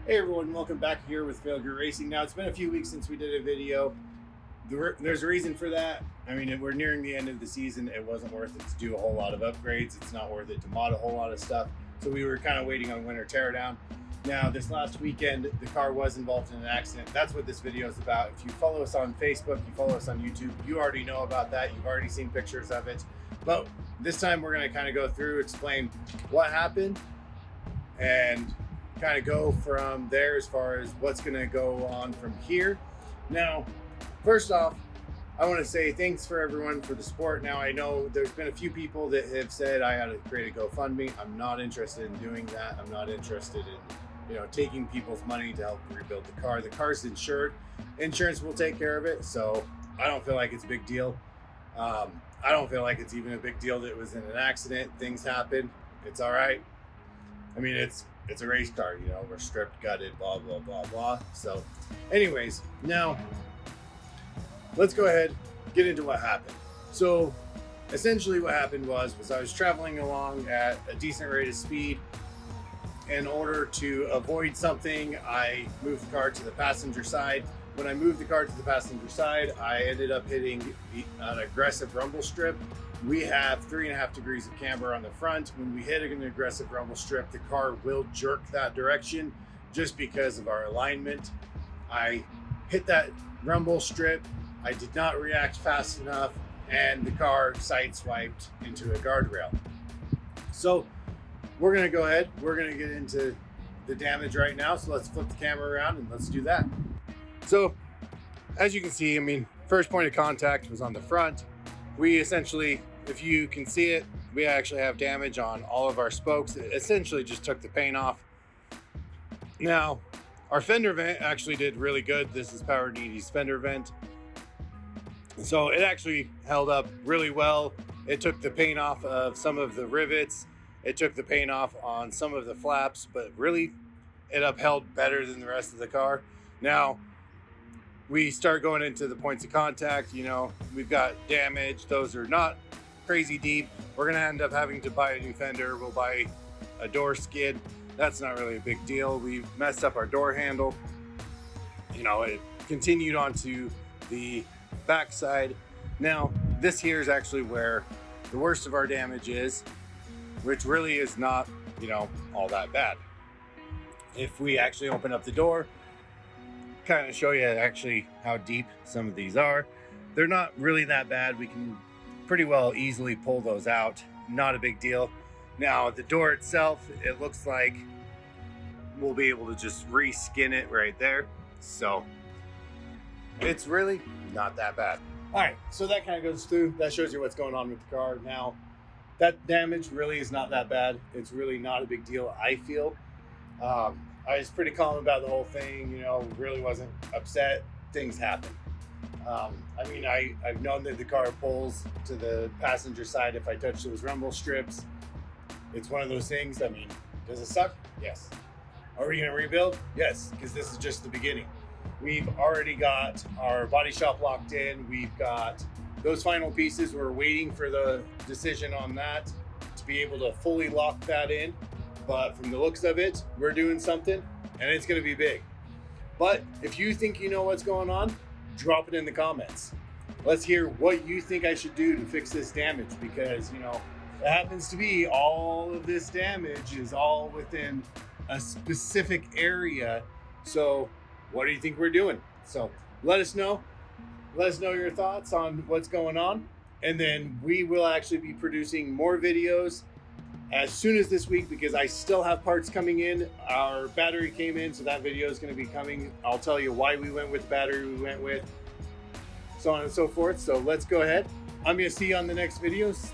Hey everyone, welcome back here with Filigree Racing. Now it's been a few weeks since we did a video. There's a reason for that. I mean, we're nearing the end of the season. It wasn't worth it to do a whole lot of upgrades. It's not worth it to mod a whole lot of stuff. So we were kind of waiting on winter teardown. Now this last weekend, the car was involved in an accident. That's what this video is about. If you follow us on Facebook, you follow us on YouTube, you already know about that. You've already seen pictures of it. But this time we're gonna kind of go through, explain what happened, and kind of go from there as far as what's going to go on from here. Now, first off, I want to say thanks for everyone for the support. Now, I know there's been a few people that have said I got to create a GoFundMe. I'm not interested in doing that. I'm not interested in, taking people's money to help rebuild the car. The car's insured. Insurance will take care of it, so I don't feel like it's a big deal. I don't feel like it's even a big deal that it was in an accident. Things happen. It's all right. I mean, it's a race car, we're stripped, gutted, blah, blah, blah, blah. So anyways, now let's go ahead, get into what happened. So essentially what happened was I was traveling along at a decent rate of speed. In order to avoid something, I moved the car to the passenger side. When I moved the car to the passenger side, I ended up hitting an aggressive rumble strip. We have 3.5 degrees of camber on the front. When we hit an aggressive rumble strip, the car will jerk that direction just because of our alignment. I hit that rumble strip. I did not react fast enough, and the car sideswiped into a guardrail. So we're gonna go ahead. We're gonna get into the damage right now. So let's flip the camera around and let's do that. So as you can see, first point of contact was on the front. We essentially, if you can see it, we actually have damage on all of our spokes. It essentially just took the paint off. Now, our fender vent actually did really good. This is Powerneedy's fender vent. So it actually held up really well. It took the paint off of some of the rivets. It took the paint off on some of the flaps, but really it upheld better than the rest of the car. Now, we start going into the points of contact. We've got damage. Those are not crazy deep. We're gonna end up having to buy a new fender. We'll buy a door skid. That's not really a big deal. We messed up our door handle. It continued onto the backside. Now, this here is actually where the worst of our damage is, which really is not, all that bad. If we actually open up the door, kind of show you actually how deep some of these are. They're not really that bad. We can pretty well easily pull those out. Not a big deal. Now the door itself, it looks like we'll be able to just reskin it right there. So it's really not that bad. All right, so that kind of goes through. That shows you what's going on with the car. Now that damage really is not that bad. It's really not a big deal, I feel. I was pretty calm about the whole thing, really wasn't upset. Things happen. I've known that the car pulls to the passenger side if I touch those rumble strips. It's one of those things. Does it suck? Yes. Are we gonna rebuild? Yes, because this is just the beginning. We've already got our body shop locked in. We've got those final pieces. We're waiting for the decision on that to be able to fully lock that in. But from the looks of it, we're doing something, and it's going to be big. But if you think you know what's going on, drop it in the comments. Let's hear what you think I should do to fix this damage, because, it happens to be all of this damage is all within a specific area. So what do you think we're doing? So let us know. Let us know your thoughts on what's going on. And then we will actually be producing more videos as soon as this week, because I still have parts coming in. Our battery came in, so that video is going to be coming. I'll tell you why we went with the battery we went with, so on and so forth. So let's go ahead. I'm going to see you on the next videos.